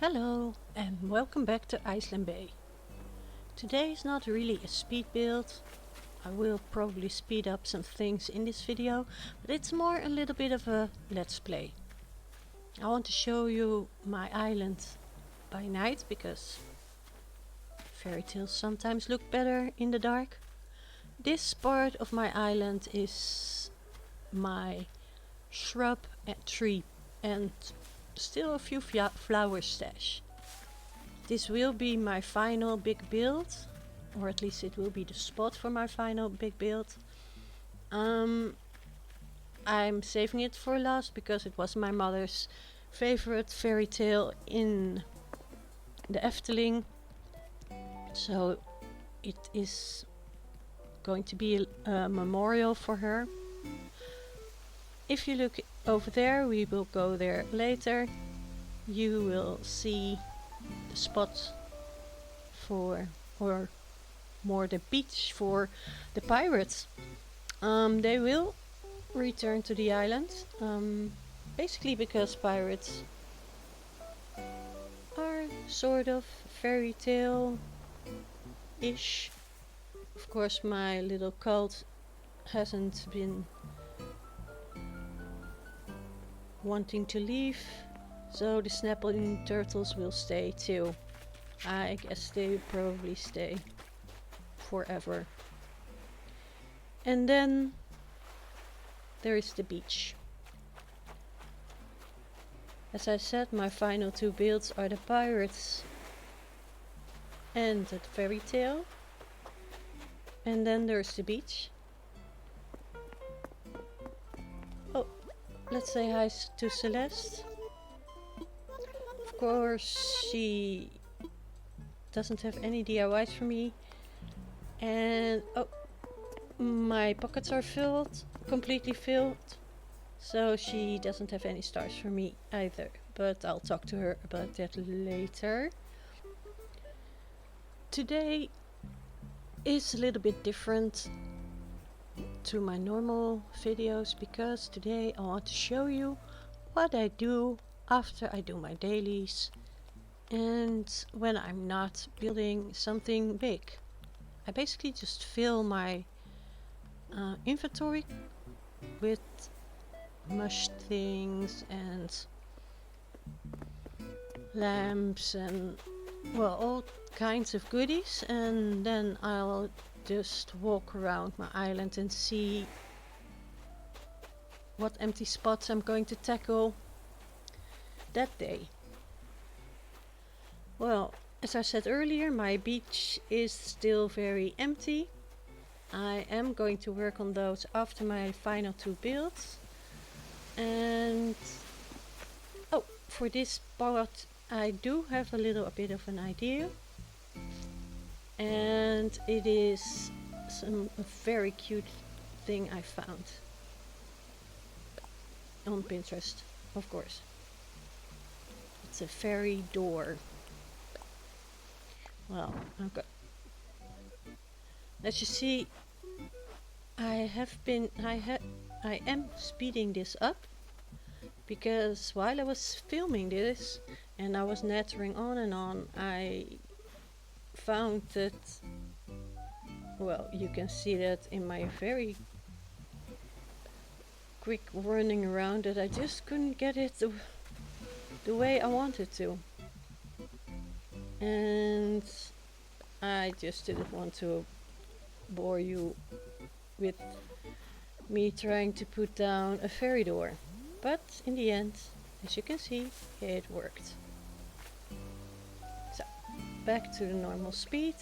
Hello and welcome back to Eislyn Bay. Today is not really a speed build. I will probably speed up some things in this video, but it's more a little bit of a let's play. I want to show you my island by night because fairy tales sometimes look better in the dark. This part of my island is my shrub and tree and still a few flower stash. This will be my final big build, or at least it will be the spot for my final big build. I'm saving it for last because it was my mother's favorite fairy tale in the Efteling, so it is going to be a memorial for her. If you look over there, we will go there later, you will see the spot for, or more the beach for the pirates. They will return to the island, basically because pirates are sort of fairy tale-ish. Of course, my little cult hasn't been wanting to leave, so the snapping turtles will stay too. I guess they will probably stay forever. And then there is the beach. As I said, my final two builds are the pirates and the fairy tale. And then there's the beach. Oh, let's say hi to Celeste. Of course, she doesn't have any DIYs for me. And oh, my pockets are filled, completely filled. So she doesn't have any stars for me either. But I'll talk to her about that later. Today is a little bit different to my normal videos because today I want to show you what I do after I do my dailies and when I'm not building something big. I basically just fill my inventory with mushed things and lamps and well, all kinds of goodies, and then I'll just walk around my island and see what empty spots I'm going to tackle that day. Well, as I said earlier, my beach is still very empty. I am going to work on those after my final two builds. And oh, for this part I do have a little bit of an idea. And it is a very cute thing I found on Pinterest, of course. It's a fairy door. Well, okay. As you see, I am speeding this up because while I was filming this and I was nattering on and on, I found that, well, you can see that in my very quick running around, that I just couldn't get it the way I wanted to. And I just didn't want to bore you with me trying to put down a fairy door. But in the end, as you can see, it worked. So, back to the normal speed.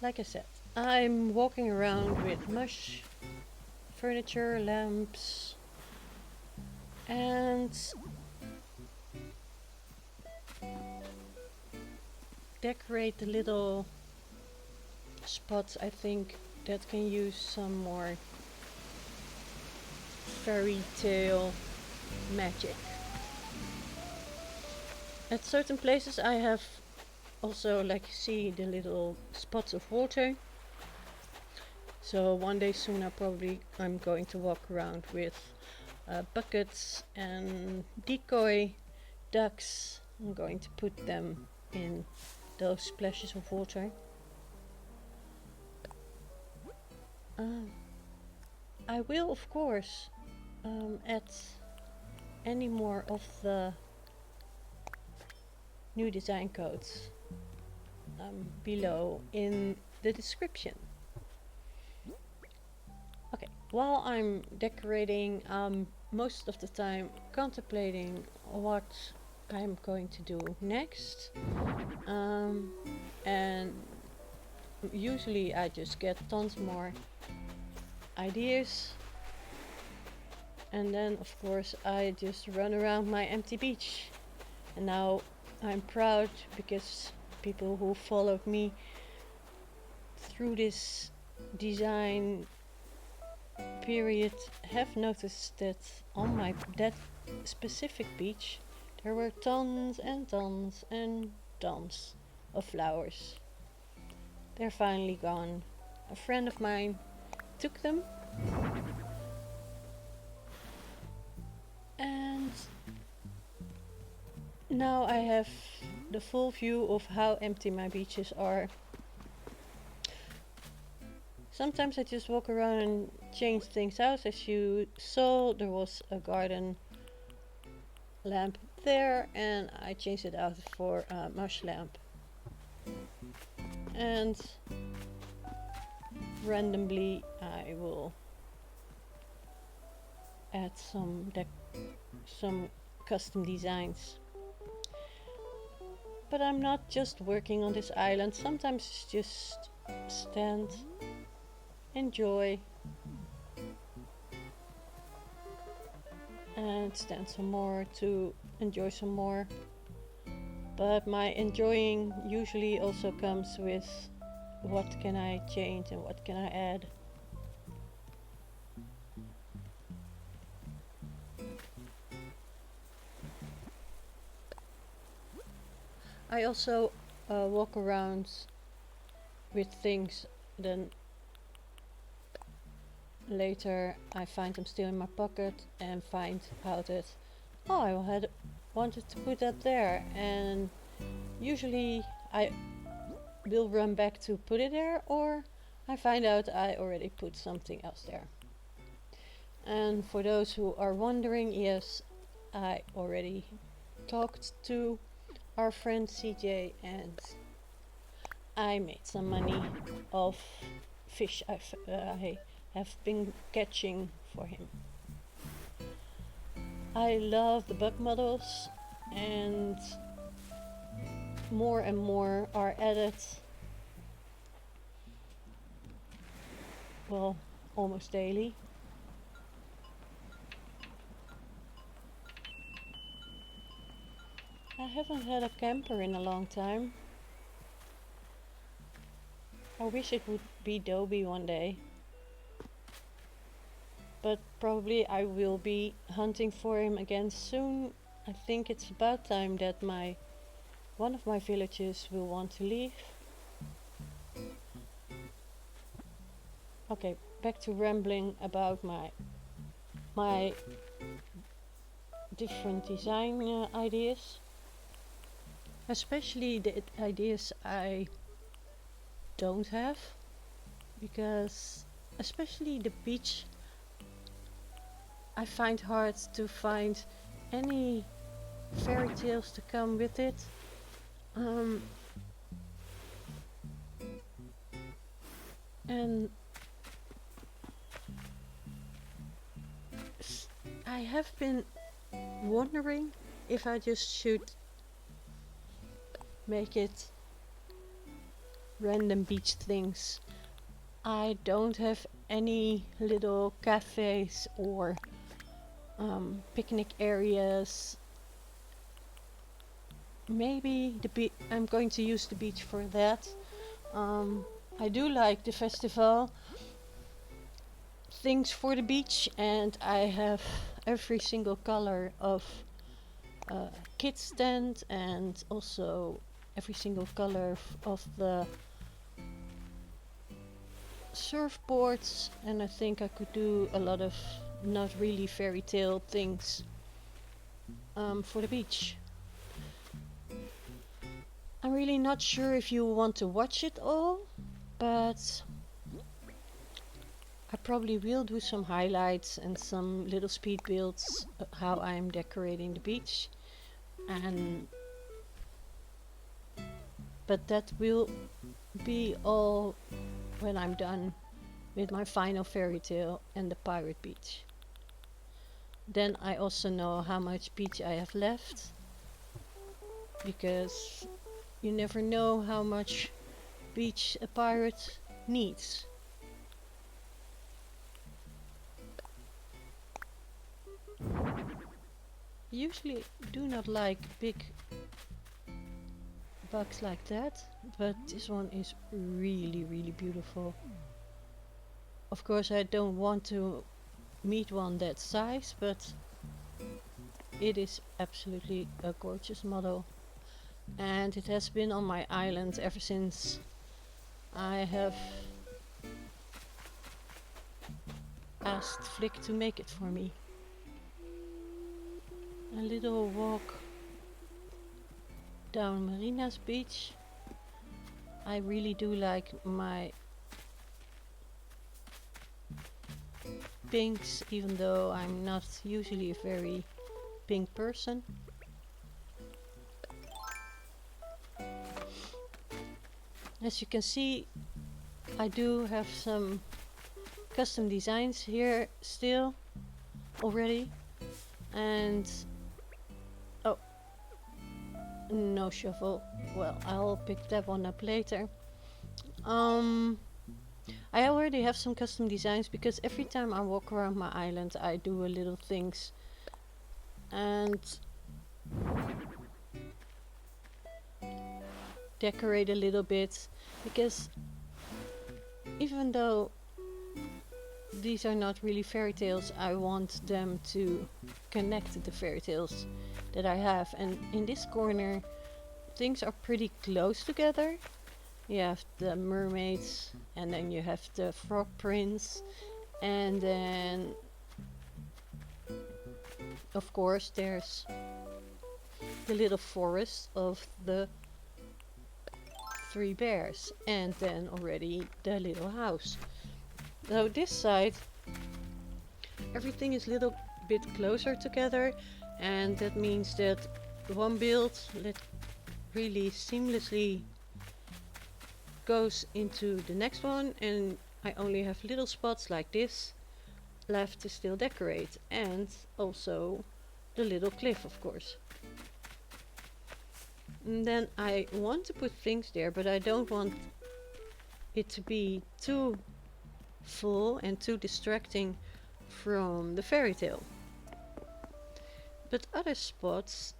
Like I said, I'm walking around with mush, furniture, lamps, and decorate the little spots I think that can use some more fairy tale magic. At certain places I have also, like you see, the little spots of water. So one day soon I'm going to walk around with buckets and decoy ducks. I'm going to put them in those splashes of water. I will of course add any more of the new design codes below in the description. Okay, while I'm decorating, most of the time contemplating what I'm going to do next, and usually I just get tons more ideas, and then of course I just run around my empty beach. And now I'm proud because people who followed me through this design period have noticed that on that specific beach there were tons and tons and tons of flowers. They're finally gone. A friend of mine took them, and now I have the full view of how empty my beaches are. Sometimes I just walk around and change things out. As you saw, there was a garden lamp there and I changed it out for a marsh lamp. And randomly I will add some custom designs. But I'm not just working on this island. Sometimes it's just stand, enjoy, and stand some more to enjoy some more. But my enjoying usually also comes with what can I change and what can I add. I also walk around with things, then later I find them still in my pocket and find out that, oh, I had wanted to put that there, and usually I will run back to put it there, or I find out I already put something else there. And for those who are wondering, yes, I already talked to our friend CJ and I made some money off fish I have been catching for him. I love the bug models, and more are added. Well, almost daily. I haven't had a camper in a long time. I wish it would be Dobie one day. But probably I will be hunting for him again soon. I think it's about time that one of my villagers will want to leave. Okay, back to rambling about my different design ideas. Especially the ideas I don't have, because especially the beach, I find hard to find any fairy tales to come with it. And I have been wondering if I just should make it random beach things. I don't have any little cafes or picnic areas. Maybe I'm going to use the beach for that. I do like the festival things for the beach, and I have every single color of kids stand and also every single color of the surfboards, and I think I could do a lot of not really fairy tale things for the beach. I'm really not sure if you want to watch it all, but I probably will do some highlights and some little speed builds how I'm decorating the beach, and but that will be all when I'm done with my final fairy tale and the pirate beach. Then I also know how much beach I have left, because you never know how much beach a pirate needs. Usually do not like big bugs like that, but this one is really beautiful. Of course I don't want to meet one that size, but it is absolutely a gorgeous model, and it has been on my island ever since I have asked Flick to make it for me. A little walk down Marina's beach. I really do like my pinks, even though I'm not usually a very pink person. As you can see, I do have some custom designs here still already, and oh, no shovel. Well, I'll pick that one up later. I already have some custom designs because every time I walk around my island I do a little things and decorate a little bit, because even though these are not really fairy tales, I want them to connect to the fairy tales that I have. And in this corner things are pretty close together. You have the mermaids, and then you have the frog prince, and then of course there's the little forest of the 3 bears, and then already the little house. So this side everything is a little bit closer together, and that means that one build really seamlessly goes into the next one, and I only have little spots like this left to still decorate, and also the little cliff, of course. And then I want to put things there, but I don't want it to be too full and too distracting from the fairy tale. But other spots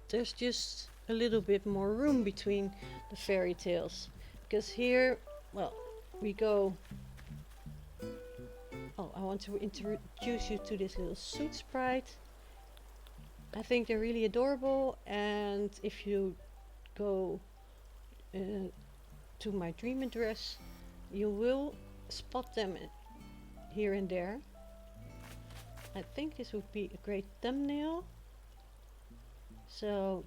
there's just a little bit more room between the fairy tales. Because here, well, we go... Oh, I want to introduce you to this little Soot Sprite. I think they're really adorable, and if you go to my dream address, you will spot them here and there. I think this would be a great thumbnail. So,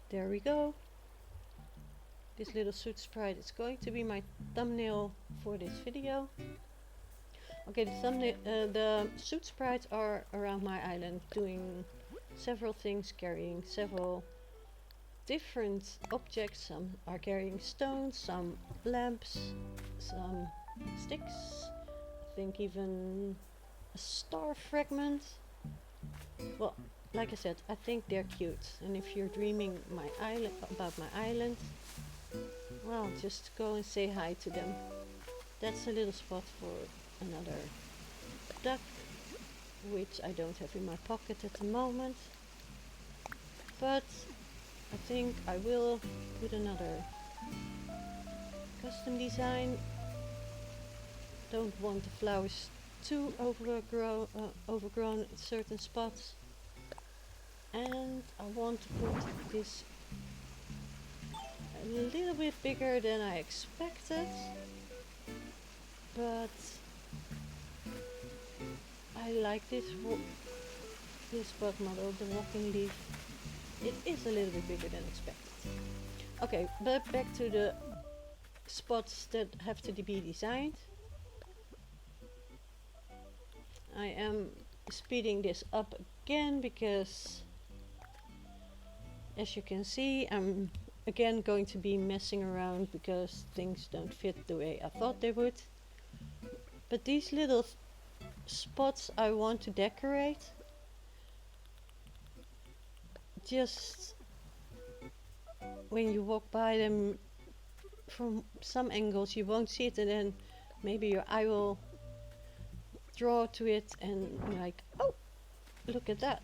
there we go. This little Soot Sprite is going to be my thumbnail for this video. Okay, the Soot Sprites are around my island doing several things, carrying several different objects. Some are carrying stones, some lamps, some sticks, I think even a star fragment. Well, like I said, I think they're cute, and if you're dreaming about my island, well, just go and say hi to them. That's a little spot for another duck, which I don't have in my pocket at the moment, but I think I will put another custom design. Don't want the flowers too overgrown at certain spots, and I want to put this a little bit bigger than I expected, but I like this bug model, the walking leaf. It is a little bit bigger than expected. Okay, but back to the spots that have to be designed. I am speeding this up again because, as you can see, I'm again going to be messing around because things don't fit the way I thought they would. But these little spots I want to decorate, just when you walk by them from some angles you won't see it, and then maybe your eye will draw to it and like, oh, look at that.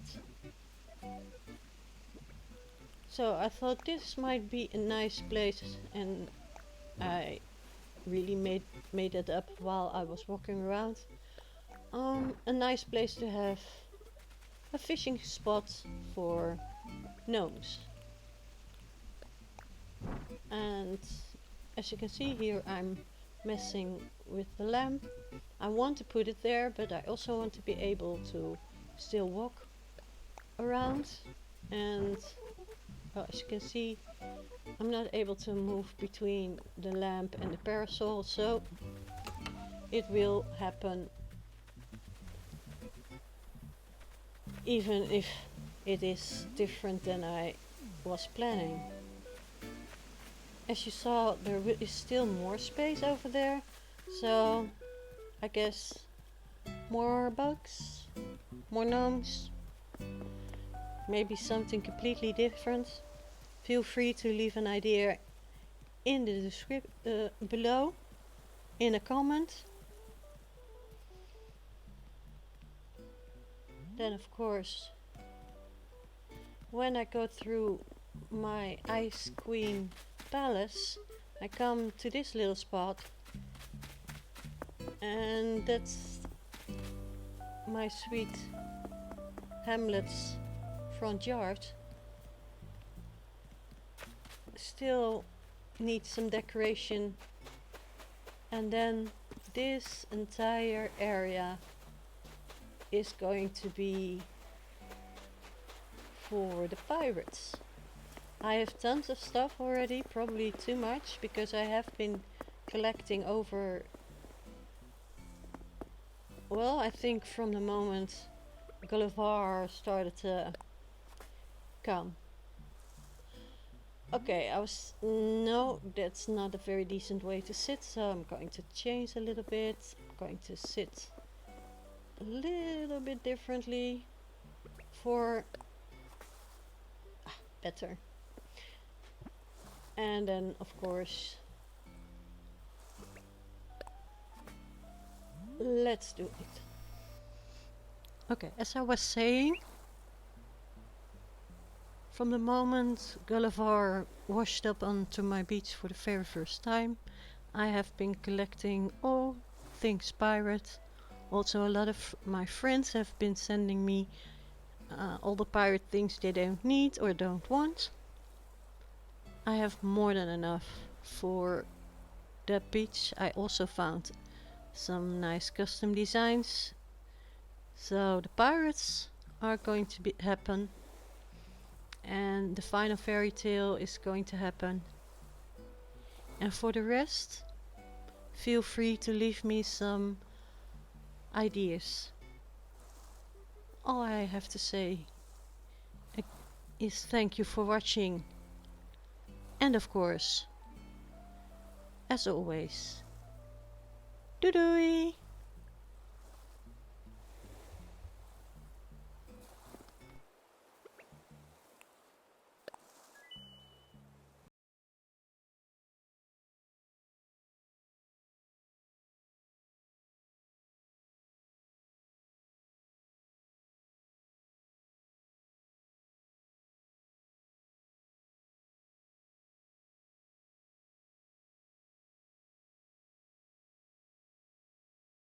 So I thought this might be a nice place, and I really made it up while I was walking around. A nice place to have a fishing spot for gnomes. And as you can see here, I'm messing with the lamp. I want to put it there, but I also want to be able to still walk around. And well, as you can see, I'm not able to move between the lamp and the parasol, so it will happen even if it is different than I was planning. As you saw, there is still more space over there, so I guess more bugs, more gnomes, maybe something completely different. Feel free to leave an idea in the description below in a comment. Then of course, when I go through my Ice Queen Palace, I come to this little spot, and that's my sweet hamlet's front yard. Still needs some decoration, and then this entire area is going to be for the pirates. I have tons of stuff already, probably too much, because I have been collecting over, well, I think from the moment Gulliver started to come. Okay, no, that's not a very decent way to sit, so I'm going to change a little bit. I'm going to sit a little bit differently for better. And then of course, let's do it. Okay, as I was saying, from the moment Gulliver washed up onto my beach for the very first time, I have been collecting all things pirate. Also, a lot of my friends have been sending me all the pirate things they don't need or don't want. I have more than enough for that beach. I also found some nice custom designs. So the pirates are going to happen, and the final fairy tale is going to happen. And for the rest, feel free to leave me some ideas. All I have to say is thank you for watching, and of course, as always, doei!